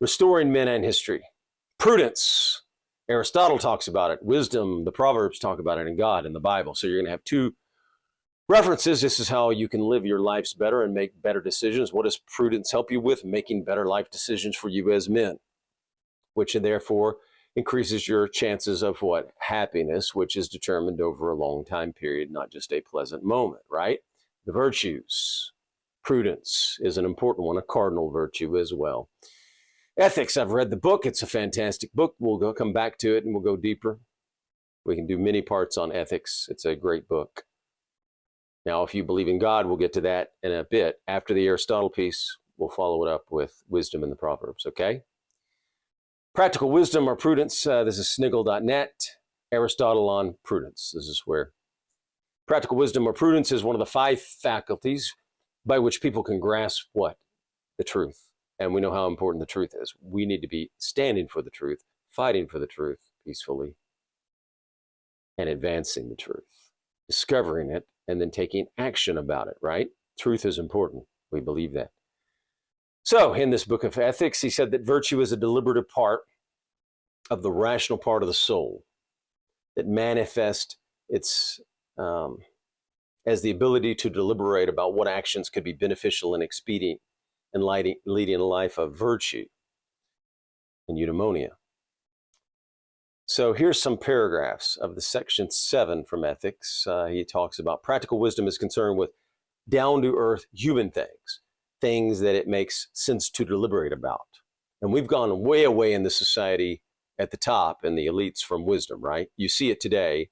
restoring men and history. Prudence, Aristotle talks about it. Wisdom, the Proverbs talk about it, and God in the Bible. So you're going to have two references. This is how you can live your lives better and make better decisions. What does prudence help you with? Making better life decisions for you as men, which therefore increases your chances of what? Happiness, which is determined over a long time period, not just a pleasant moment, right? The virtues. Prudence is an important one, a cardinal virtue as well. Ethics, I've read the book. It's a fantastic book. We'll come back to it and we'll go deeper. We can do many parts on ethics. It's a great book. Now, if you believe in God, we'll get to that in a bit. After the Aristotle piece, we'll follow it up with wisdom in the Proverbs, okay? Practical wisdom or prudence, this is sniggle.net. Aristotle on prudence. This is where practical wisdom or prudence is one of the 5 faculties by which people can grasp what? The truth. And we know how important the truth is. We need to be standing for the truth, fighting for the truth peacefully, and advancing the truth, discovering it, and then taking action about it, right? Truth is important. We believe that. So in this book of ethics, he said that virtue is a deliberative part of the rational part of the soul that manifests its as the ability to deliberate about what actions could be beneficial and expedient and leading a life of virtue and eudaimonia. So here's some paragraphs of the section 7 from ethics. He talks about practical wisdom is concerned with down-to-earth human things that it makes sense to deliberate about. And we've gone way away in the society at the top and the elites from wisdom, right? You see it today.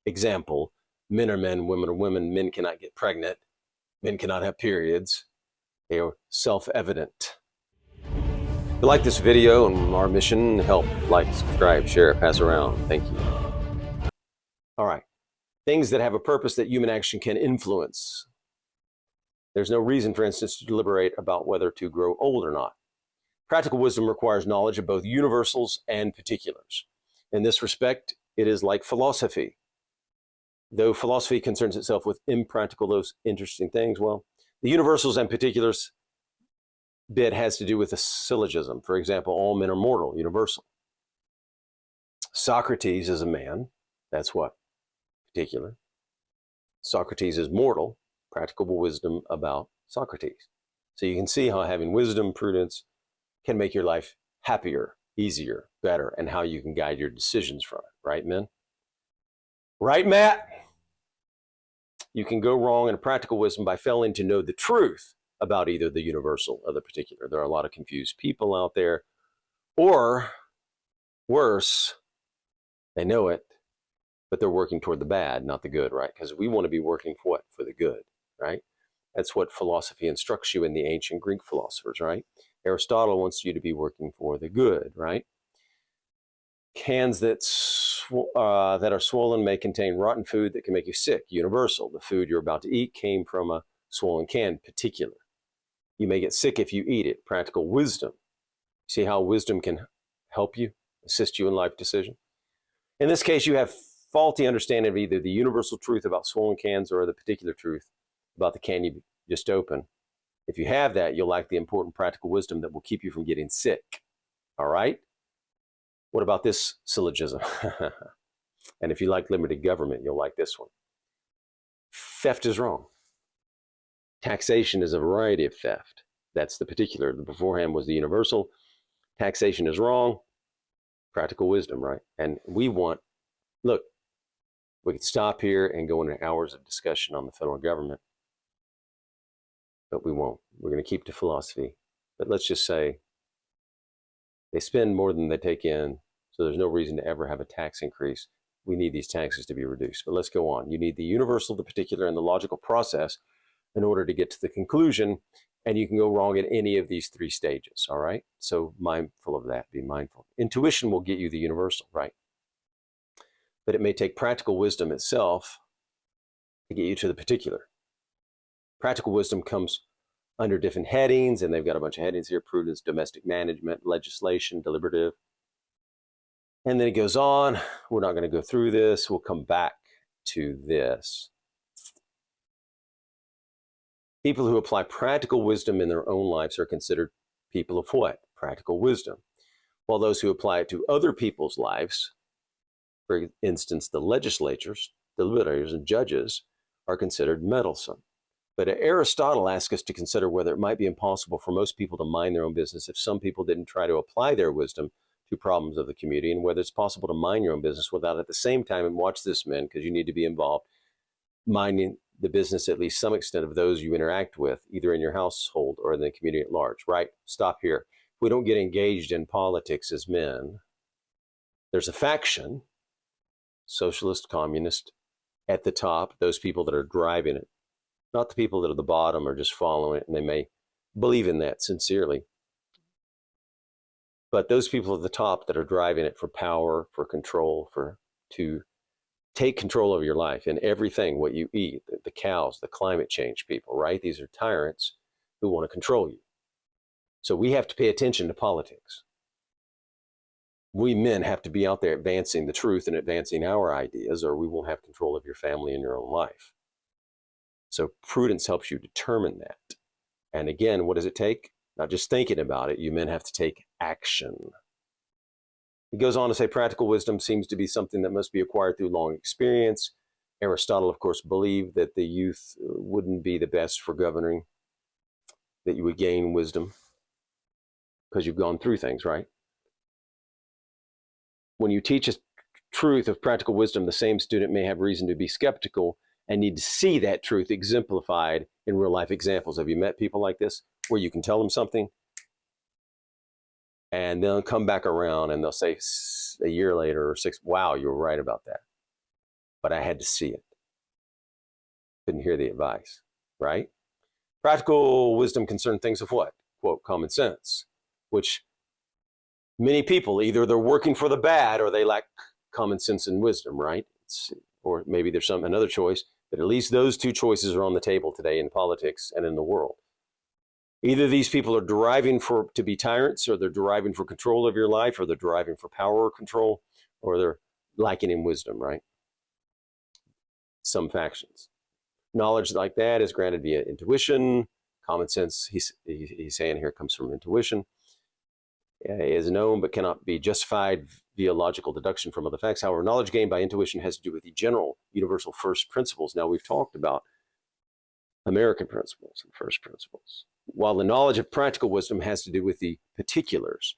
Example, men are men, women are women. Men cannot get pregnant. Men cannot have periods. They are self-evident. If you like this video and our mission, help, like, subscribe, share, pass around. Thank you. All right. Things that have a purpose that human action can influence. There's no reason, for instance, to deliberate about whether to grow old or not. Practical wisdom requires knowledge of both universals and particulars. In this respect, it is like philosophy. Though philosophy concerns itself with impractical, those interesting things, well, the universals and particulars bit has to do with a syllogism. For example, all men are mortal, universal. Socrates is a man. That's what? Particular. Socrates is mortal. Practical wisdom about Socrates. So you can see how having wisdom, prudence, can make your life happier, easier, better, and how you can guide your decisions from it. Right, men? Right, Matt? You can go wrong in practical wisdom by failing to know the truth about either the universal or the particular. There are a lot of confused people out there. Or, worse, they know it, but they're working toward the bad, not the good, right? Because we want to be working for what? For the good, right? That's what philosophy instructs you in the ancient Greek philosophers, right? Aristotle wants you to be working for the good, right? Cans that are swollen may contain rotten food that can make you sick, universal. The food you're about to eat came from a swollen can, particular. You may get sick if you eat it, practical wisdom. See how wisdom can help you, assist you in life decision? In this case, you have faulty understanding of either the universal truth about swollen cans or the particular truth about the can you just opened. If you have that, you'll lack the important practical wisdom that will keep you from getting sick. All right? What about this syllogism? And if you like limited government, you'll like this one. Theft is wrong. Taxation is a variety of theft. That's the particular. The beforehand was the universal. Taxation is wrong. Practical wisdom, right? And we want, look, we could stop here and go into hours of discussion on the federal government, but we won't. We're going to keep to philosophy. But let's just say they spend more than they take in, so there's no reason to ever have a tax increase. We need these taxes to be reduced. But let's go on. You need the universal, the particular, and the logical process in order to get to the conclusion, and you can go wrong at any of these 3 stages, all right? So mindful of that, be mindful. Intuition will get you the universal, right? But it may take practical wisdom itself to get you to the particular. Practical wisdom comes under different headings, and they've got a bunch of headings here: prudence, domestic management, legislation, deliberative. And then it goes on. We're not going to go through this. We'll come back to this. People who apply practical wisdom in their own lives are considered people of what? practical wisdom, while those who apply it to other people's lives, for instance, the legislators, deliberators, and judges, are considered meddlesome. But Aristotle asks us to consider whether it might be impossible for most people to mind their own business if some people didn't try to apply their wisdom to problems of the community, and whether it's possible to mind your own business without at the same time, and watch this, men, because you need to be involved, minding the business at least some extent of those you interact with, either in your household or in the community at large, right? Stop here. If we don't get engaged in politics as men, there's a faction, socialist, communist, at the top, those people that are driving it, not the people that are at the bottom are just following it, and they may believe in that sincerely. But those people at the top that are driving it for power, for control, to take control of your life and everything, what you eat, the cows, the climate change people, right? These are tyrants who want to control you. So we have to pay attention to politics. We men have to be out there advancing the truth and advancing our ideas, or we won't have control of your family and your own life. So prudence helps you determine that. And again, what does it take? Not just thinking about it, you men have to take action. He goes on to say practical wisdom seems to be something that must be acquired through long experience. Aristotle, of course, believed that the youth wouldn't be the best for governing, that you would gain wisdom because you've gone through things, right? When you teach a truth of practical wisdom, the same student may have reason to be skeptical and need to see that truth exemplified in real life examples. Have you met people like this where you can tell them something and they'll come back around and they'll say a year later or 6, wow, you were right about that, but I had to see it. Couldn't hear the advice, right? Practical wisdom concern things of what? Quote, common sense, which many people, either they're working for the bad or they lack common sense and wisdom, right? Or maybe there's another choice, but at least those two choices are on the table today in politics and in the world. Either these people are deriving to be tyrants, or they're deriving for control of your life, or they're deriving for power or control, or they're lacking in wisdom, right? Some factions. Knowledge like that is granted via intuition. Common sense, he's saying here, comes from intuition. Is known but cannot be justified via logical deduction from other facts. However, knowledge gained by intuition has to do with the general universal first principles. Now, we've talked about American principles and first principles, while the knowledge of practical wisdom has to do with the particulars.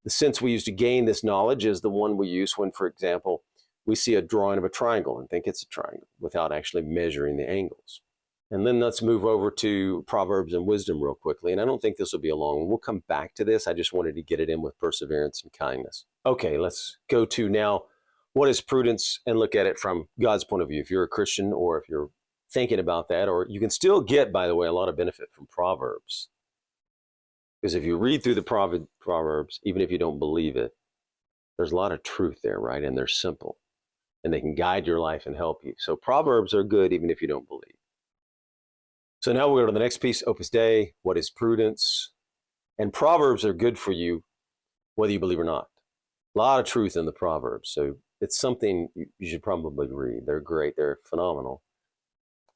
The sense we use to gain this knowledge is the one we use when, for example, we see a drawing of a triangle and think it's a triangle without actually measuring the angles. And then let's move over to Proverbs and wisdom real quickly. And I don't think this will be a long one. We'll come back to this. I just wanted to get it in with perseverance and kindness. Okay, let's go to now, what is prudence, and look at it from God's point of view. If you're a Christian, or if you're thinking about that, or you can still get, by the way, a lot of benefit from Proverbs. Because if you read through the Proverbs, even if you don't believe it, there's a lot of truth there, right? And they're simple, and they can guide your life and help you. So Proverbs are good even if you don't believe. So now we'll go to the next piece, Opus Dei. What is prudence? And Proverbs are good for you, whether you believe or not. A lot of truth in the Proverbs. So it's something you should probably read. They're great. They're phenomenal.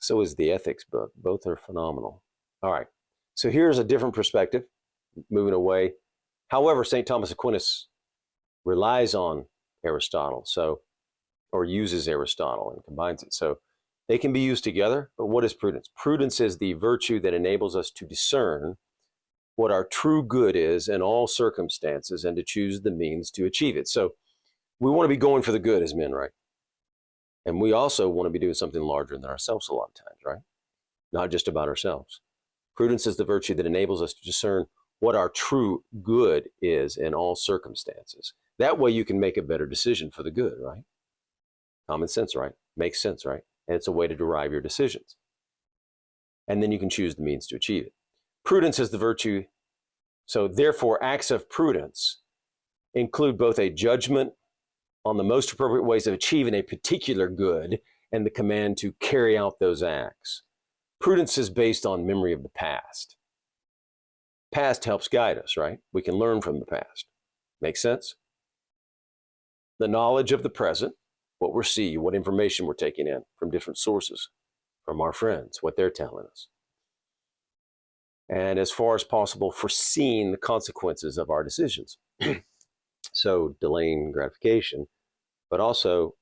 So is the ethics book. Both are phenomenal. All right. So here's a different perspective, moving away. However, St. Thomas Aquinas relies on Aristotle, or uses Aristotle and combines it. So they can be used together, but what is prudence? Prudence is the virtue that enables us to discern what our true good is in all circumstances and to choose the means to achieve it. So we want to be going for the good as men, right? And we also want to be doing something larger than ourselves a lot of times, right? Not just about ourselves. Prudence is the virtue that enables us to discern what our true good is in all circumstances. That way you can make a better decision for the good, right? Common sense, right? Makes sense, right? And it's a way to derive your decisions. And then you can choose the means to achieve it. Prudence is the virtue. So therefore, acts of prudence include both a judgment on the most appropriate ways of achieving a particular good and the command to carry out those acts. Prudence is based on memory of the past. Past helps guide us, right? We can learn from the past. Make sense? The knowledge of the present, what we're seeing, what information we're taking in from different sources, from our friends, what they're telling us. and as far as possible, foreseeing the consequences of our decisions. So delaying gratification, but also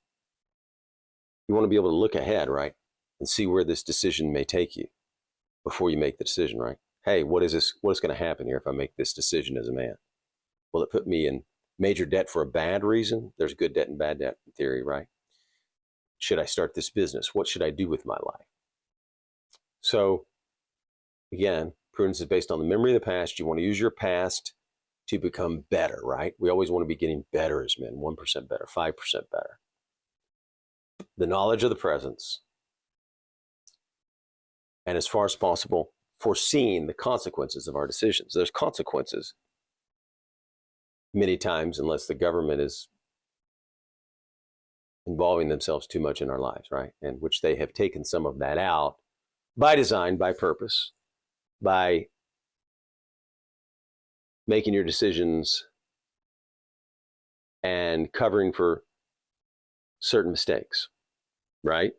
you want to be able to look ahead, right? And see where this decision may take you before you make the decision, right? Hey, what is going to happen here if I make this decision as a man? Will it put me in major debt for a bad reason? There's good debt and bad debt in theory, right? Should I start this business? What should I do with my life? So again, prudence is based on the memory of the past. You want to use your past to become better, right? We always want to be getting better as men, 1% better, 5% better. The knowledge of the presence, and as far as possible, foreseeing the consequences of our decisions. There's consequences many times unless the government is involving themselves too much in our lives, right? And which they have taken some of that out by design, by purpose, by making your decisions and covering for certain mistakes, right?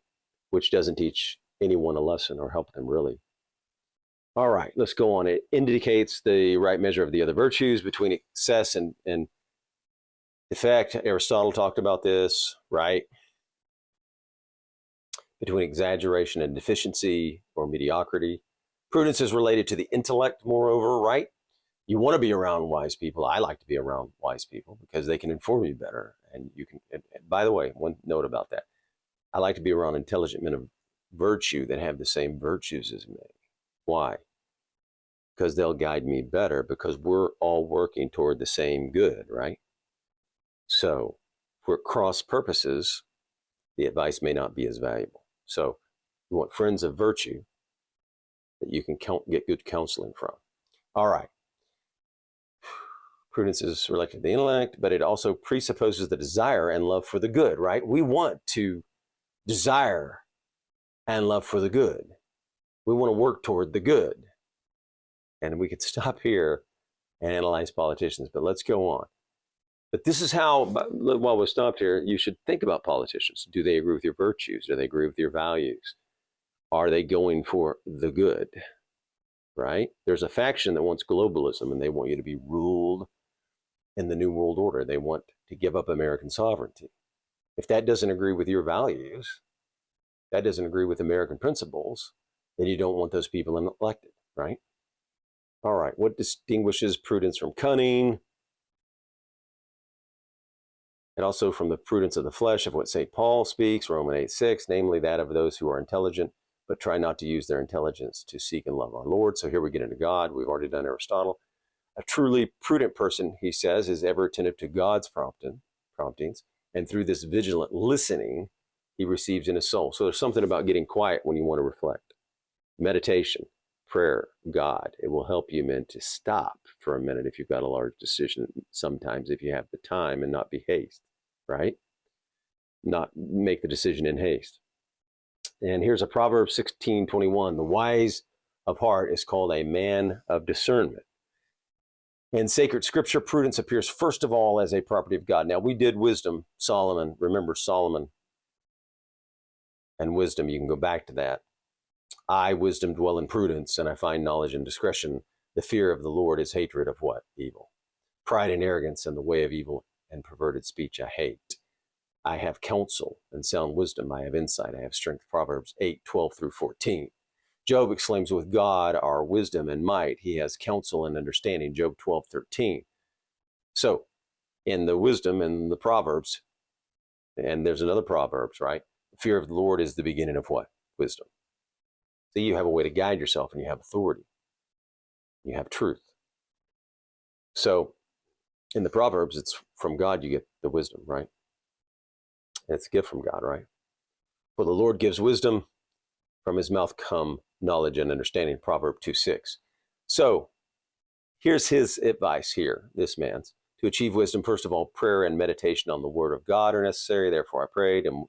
Which doesn't teach anyone a lesson or help them really. All right, let's go on. It indicates the right measure of the other virtues between excess and effect. Aristotle talked about this, right? Between exaggeration and deficiency or mediocrity. Prudence is related to the intellect, moreover, right? You want to be around wise people. I like to be around wise people because they can inform you better. And you can, and by the way, one note about that. I like to be around intelligent men of virtue that have the same virtues as me. Why? Because they'll guide me better because we're all working toward the same good, right? So for cross purposes, the advice may not be as valuable. So you want friends of virtue that you can get good counseling from. All right. Prudence is related to the intellect, but it also presupposes the desire and love for the good, right? We want to desire and love for the good. We want to work toward the good. And we could stop here and analyze politicians, but let's go on. But this is how, while we stopped here, you should think about politicians. Do they agree with your virtues? Do they agree with your values? Are they going for the good, right? There's a faction that wants globalism and they want you to be ruled in the New World Order. They want to give up American sovereignty. If that doesn't agree with your values, that doesn't agree with American principles, then you don't want those people elected, right? All right, what distinguishes prudence from cunning? And also from the prudence of the flesh of what St. Paul speaks, Romans 8:6, namely that of those who are intelligent, but try not to use their intelligence to seek and love our Lord. So here we get into God. We've already done Aristotle. A truly prudent person, he says, is ever attentive to God's promptings, and through this vigilant listening, he receives in his soul. So there's something about getting quiet when you want to reflect. Meditation, prayer, God, it will help you, men, to stop for a minute if you've got a large decision, sometimes if you have the time, and not be haste, right? Not make the decision in haste. And here's a Proverbs 16:21. The wise of heart is called a man of discernment. In sacred scripture, prudence appears first of all as a property of God. Now, we did wisdom, Solomon. Remember Solomon and wisdom. You can go back to that. I, wisdom, dwell in prudence, and I find knowledge and discretion. The fear of the Lord is hatred of what? Evil. Pride and arrogance and the way of evil and perverted speech I hate. I have counsel and sound wisdom. I have insight. I have strength. Proverbs 8:12-14. Job exclaims, with God are wisdom and might. He has counsel and understanding. Job 12:13. So in the wisdom and the Proverbs, and there's another Proverbs, right? The fear of the Lord is the beginning of what? Wisdom. So you have a way to guide yourself and you have authority. You have truth. So in the Proverbs, it's from God you get the wisdom, right? It's a gift from God, right? For the Lord gives wisdom. From his mouth come knowledge and understanding, Proverb 2:6. So here's his advice here, this man's. To achieve wisdom, first of all, prayer and meditation on the word of God are necessary. Therefore I prayed and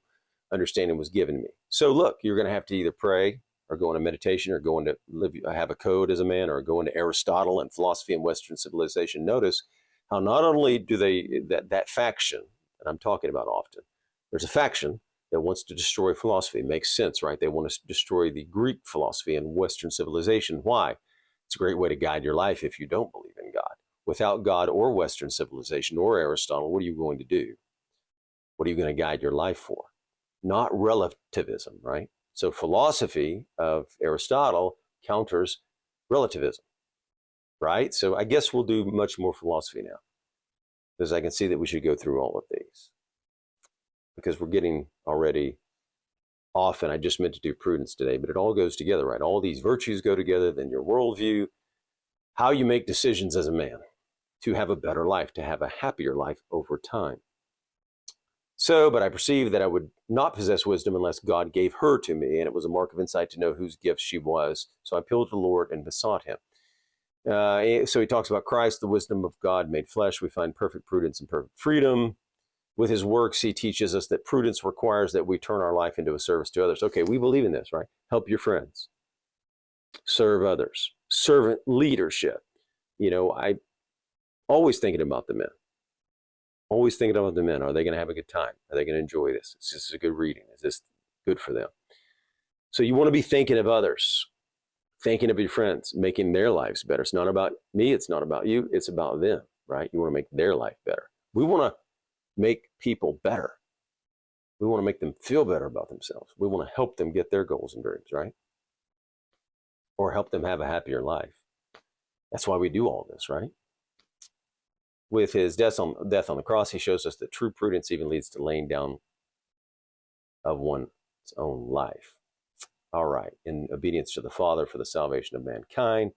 understanding was given me. So look, you're going to have to either pray or go into meditation or go into have a code as a man or go into Aristotle and philosophy and Western civilization. Notice how not only do they, that faction that I'm talking about often, there's a faction that wants to destroy philosophy. It makes sense, right? They want to destroy the Greek philosophy and Western civilization. Why? It's a great way to guide your life if you don't believe in God. Without God or Western civilization or Aristotle, what are you going to do? What are you going to guide your life for? Not relativism, right? So philosophy of Aristotle counters relativism, right? So I guess we'll do much more philosophy now, because I can see that we should go through all of these, because we're getting already off, and I just meant to do prudence today, but it all goes together, right? All these virtues go together, then your worldview, how you make decisions as a man to have a better life, to have a happier life over time. So, but I perceived that I would not possess wisdom unless God gave her to me, and it was a mark of insight to know whose gift she was. So I appealed to the Lord and besought him. So he talks about Christ, the wisdom of God made flesh. We find perfect prudence and perfect freedom. With his works, he teaches us that prudence requires that we turn our life into a service to others. Okay, we believe in this, right? Help your friends, serve others, servant leadership. I always thinking about the men. Always thinking about the men. Are they going to have a good time? Are they going to enjoy this? Is this a good reading? Is this good for them? So you want to be thinking of others, thinking of your friends, making their lives better. It's not about me. It's not about you. It's about them, right? You want to make their life better. We want to make people better. We want to make them feel better about themselves. We want to help them get their goals and dreams, right? Or help them have a happier life. That's why we do all this, right? With his death on the cross, he shows us that true prudence even leads to laying down of one's own life. All right, in obedience to the Father for the salvation of mankind.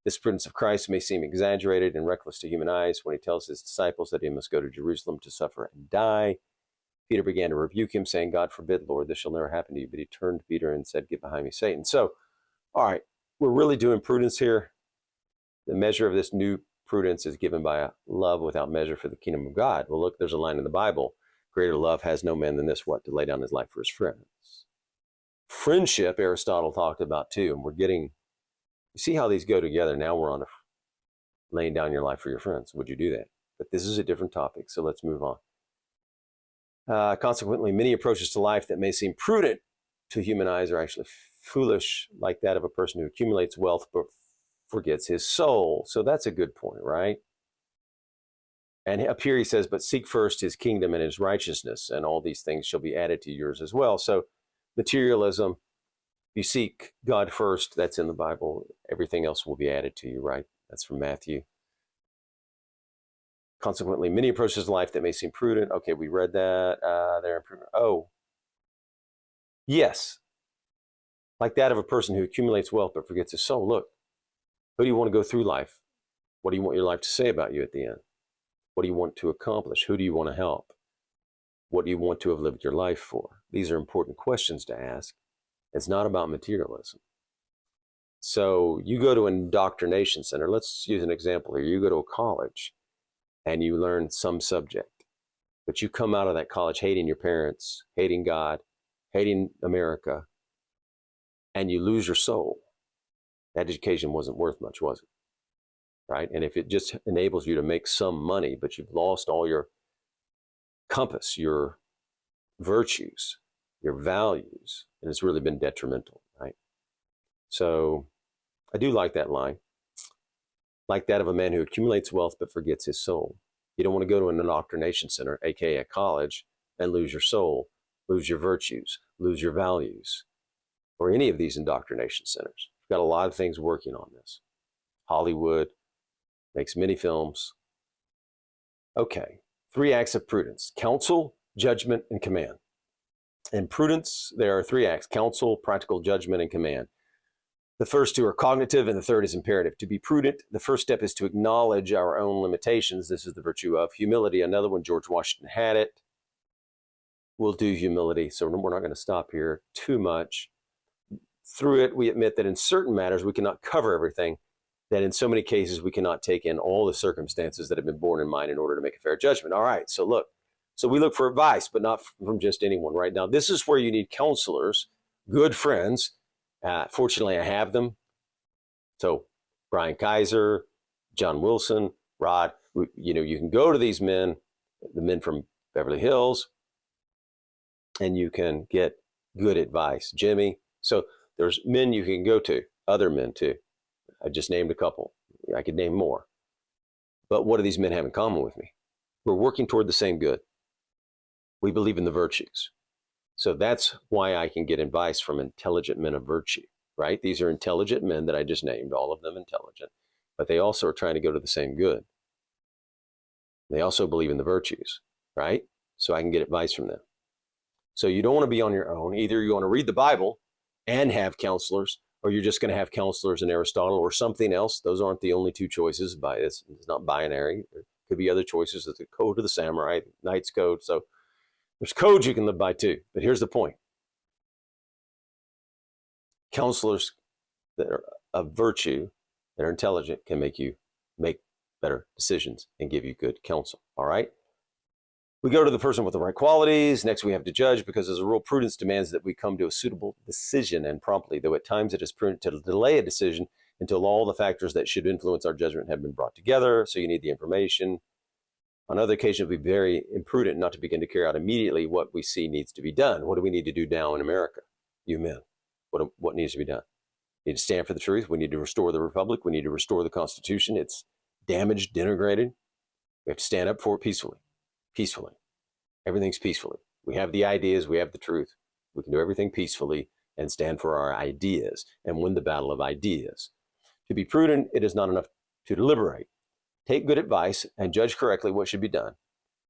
This prudence of Christ may seem exaggerated and reckless to human eyes when he tells his disciples that he must go to Jerusalem to suffer and die. Peter began to rebuke him, saying, God forbid, Lord, this shall never happen to you. But he turned to Peter and said, Get behind me, Satan. So, all right, we're really doing prudence here. The measure of this new prudence is given by a love without measure for the kingdom of God. Well, look, there's a line in the Bible. Greater love has no man than this, what? To lay down his life for his friends. Friendship, Aristotle talked about too. And we're getting, you see how these go together. Now we're on to laying down your life for your friends. Would you do that? But this is a different topic, so let's move on. Consequently, many approaches to life that may seem prudent to human eyes are actually foolish, like that of a person who accumulates wealth but forgets his soul. So that's a good point, right? And up here he says, but seek first his kingdom and his righteousness, and all these things shall be added to yours as well. So materialism, you seek God first, that's in the Bible. Everything else will be added to you, right? That's from Matthew. Consequently, many approaches to life that may seem prudent. Okay, we read that. They're imprudent. Oh, yes. Like that of a person who accumulates wealth but forgets his soul. Look, who do you want to go through life? What do you want your life to say about you at the end? What do you want to accomplish? Who do you want to help? What do you want to have lived your life for? These are important questions to ask. It's not about materialism. So you go to an indoctrination center. Let's use an example here. You go to a college and you learn some subject, but you come out of that college hating your parents, hating God, hating America, and you lose your soul. That education wasn't worth much, was it? Right? And if it just enables you to make some money, but you've lost all your compass, your virtues, your values, and it's really been detrimental, right? So I do like that line. Like that of a man who accumulates wealth but forgets his soul. You don't want to go to an indoctrination center, aka a college, and lose your soul, lose your virtues, lose your values, or any of these indoctrination centers. We've got a lot of things working on this. Hollywood makes many films. Okay, 3 acts of prudence: counsel, judgment, and command. In prudence, there are 3 acts: counsel, practical judgment, and command. The first 2 are cognitive, and the third is imperative. To be prudent, the first step is to acknowledge our own limitations. This is the virtue of humility. Another one, George Washington had it. We'll do humility, so we're not going to stop here too much. Through it, we admit that in certain matters, we cannot cover everything, that in so many cases, we cannot take in all the circumstances that have been borne in mind in order to make a fair judgment. All right, so look. So we look for advice, but not from just anyone, right? Now, this is where you need counselors, good friends. Fortunately, I have them. So Brian Kaiser, John Wilson, Rod, you can go to these men, the men from Beverly Hills, and you can get good advice. Jimmy. So there's men you can go to, other men too. I just named a couple. I could name more. But what do these men have in common with me? We're working toward the same good. We believe in the virtues. So that's why I can get advice from intelligent men of virtue, right? These are intelligent men that I just named, all of them intelligent, but they also are trying to go to the same good. They also believe in the virtues, right? So I can get advice from them. So you don't want to be on your own. Either you want to read the Bible and have counselors, or you're just going to have counselors in Aristotle or something else. Those aren't the only two choices. It's not binary. There could be other choices. There's the code of the samurai, knight's code. So there's codes you can live by too. But here's the point. Counselors that are of virtue, that are intelligent, can make you make better decisions and give you good counsel. All right? We go to the person with the right qualities. Next, we have to judge, because as a rule, prudence demands that we come to a suitable decision and promptly, though at times it is prudent to delay a decision until all the factors that should influence our judgment have been brought together. So you need the information. On other occasions, it would be very imprudent not to begin to carry out immediately what we see needs to be done. What do we need to do now in America, you men? What needs to be done? We need to stand for the truth. We need to restore the republic. We need to restore the Constitution. It's damaged, denigrated. We have to stand up for it peacefully. Peacefully. Everything's peacefully. We have the ideas. We have the truth. We can do everything peacefully and stand for our ideas and win the battle of ideas. To be prudent, it is not enough to deliberate. Take good advice and judge correctly what should be done.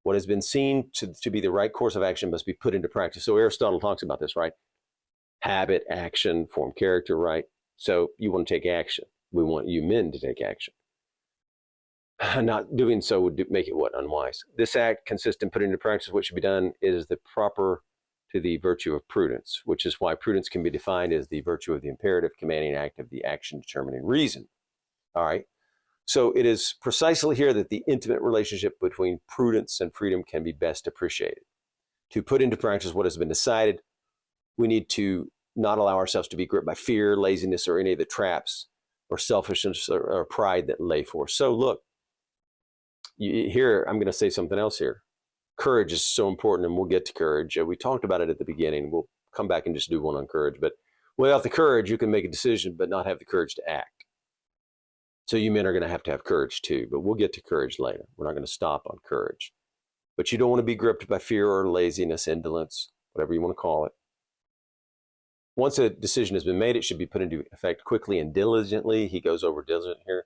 What has been seen to be the right course of action must be put into practice. So Aristotle talks about this, right? Habit, action, form character, right? So you want to take action. We want you men to take action. Not doing so would make it what? Unwise. This act consists in putting into practice what should be done. It is the proper to the virtue of prudence, which is why prudence can be defined as the virtue of the imperative, commanding act of the action determining reason. All right. So it is precisely here that the intimate relationship between prudence and freedom can be best appreciated. To put into practice what has been decided, we need to not allow ourselves to be gripped by fear, laziness, or any of the traps or selfishness or pride that lay for us. So look, here, I'm going to say something else here. Courage is so important, and we'll get to courage. We talked about it at the beginning. We'll come back and just do one on courage. But without the courage, you can make a decision, but not have the courage to act. So you men are going to have courage too, but we'll get to courage later. We're not going to stop on courage. But you don't want to be gripped by fear or laziness, indolence, whatever you want to call it. Once a decision has been made, it should be put into effect quickly and diligently. He goes over diligent here.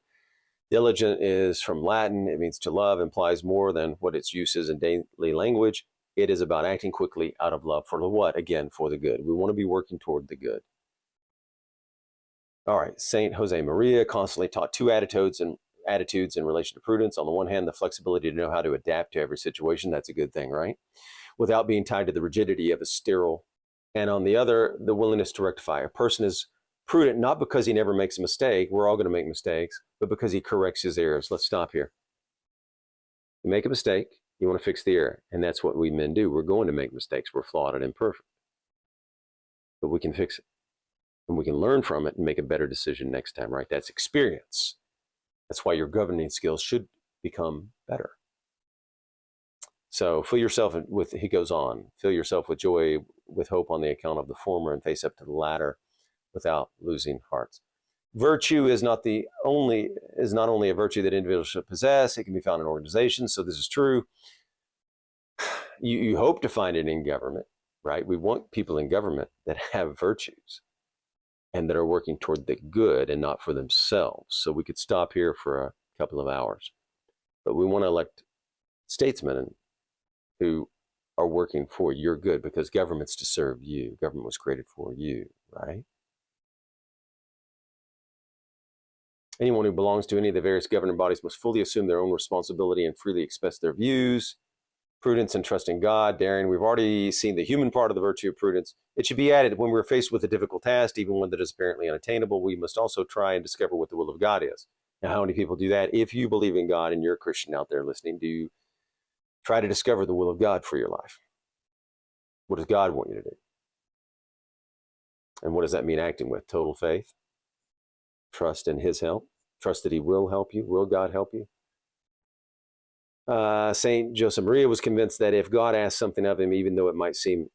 Diligent is from Latin. It means to love, implies more than what its use is in daily language. It is about acting quickly out of love for the what? Again, for the good. We want to be working toward the good. All right, Saint Jose Maria constantly taught two attitudes in relation to prudence. On the one hand, the flexibility to know how to adapt to every situation. That's a good thing, right? Without being tied to the rigidity of a sterile. And on the other, the willingness to rectify. A person is prudent not because he never makes a mistake. We're all going to make mistakes, but because he corrects his errors. Let's stop here. You make a mistake, you want to fix the error. And that's what we men do. We're going to make mistakes. We're flawed and imperfect. But we can fix it. And we can learn from it and make a better decision next time, right? That's experience. That's why your governing skills should become better. So fill yourself with, he goes on, fill yourself with joy, with hope on the account of the former, and face up to the latter without losing hearts. Virtue is not only a virtue that individuals should possess. It can be found in organizations. So this is true. You hope to find it in government, right? We want people in government that have virtues and that are working toward the good and not for themselves. So we could stop here for a couple of hours. But we want to elect statesmen who are working for your good, because government's to serve you. Government was created for you, right? Anyone who belongs to any of the various governing bodies must fully assume their own responsibility and freely express their views. Prudence and trust in God, daring. We've already seen the human part of the virtue of prudence. It should be added when we're faced with a difficult task, even one that is apparently unattainable. We must also try and discover what the will of God is. Now, how many people do that? If you believe in God and you're a Christian out there listening, do you try to discover the will of God for your life? What does God want you to do? And what does that mean acting with? Total faith, trust in his help, trust that he will help you. Will God help you? Saint Josemaria was convinced that if God asked something of him, even though it might seem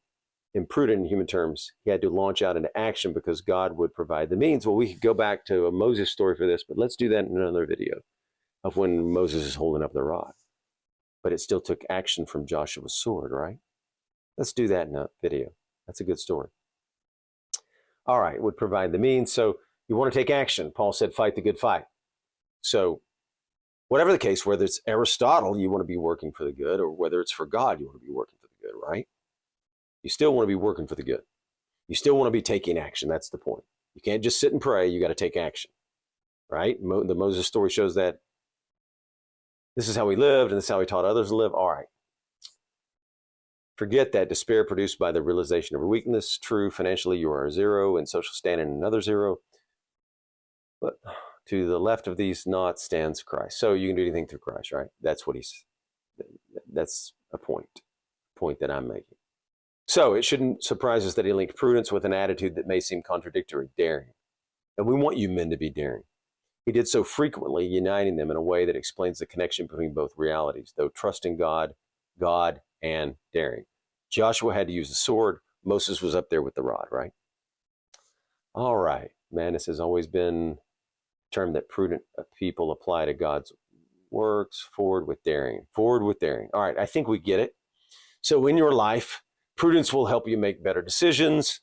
imprudent in human terms. He had to launch out into action because God would provide the means. Well, we could go back to a Moses story for this, but let's do that in another video of when Moses is holding up the rod. But it still took action from Joshua's sword, right? Let's do that in a video. That's a good story. All right, would provide the means. So you want to take action. Paul said, fight the good fight. So whatever the case, whether it's Aristotle, you want to be working for the good, or whether it's for God, you want to be working for the good, right? You still want to be working for the good. You still want to be taking action. That's the point. You can't just sit and pray. You got to take action, right? The Moses story shows that this is how he lived, and this is how he taught others to live. All right. Forget that despair produced by the realization of weakness. True, financially you are a zero, and social standing another zero. But to the left of these knots stands Christ. So you can do anything through Christ, right? That's a point that I'm making. So it shouldn't surprise us that he linked prudence with an attitude that may seem contradictory, daring. And we want you men to be daring. He did so frequently, uniting them in a way that explains the connection between both realities, though trusting God, and daring. Joshua had to use the sword. Moses was up there with the rod, right? All right. Madness has always been a term that prudent people apply to God's works. Forward with daring. Forward with daring. All right. I think we get it. So in your life, prudence will help you make better decisions.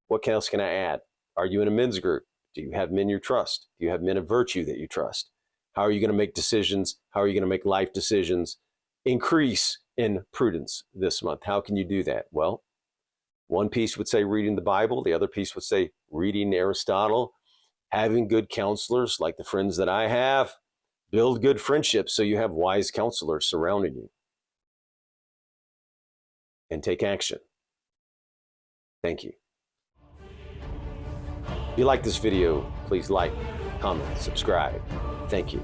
What else can I add? Are you in a men's group? Do you have men you trust? Do you have men of virtue that you trust? How are you going to make decisions? How are you going to make life decisions? Increase in prudence this month. How can you do that? Well, one piece would say reading the Bible. The other piece would say reading Aristotle, having good counselors like the friends that I have. Build good friendships so you have wise counselors surrounding you. And take action. Thank you. If you like this video, please like, comment, subscribe. Thank you.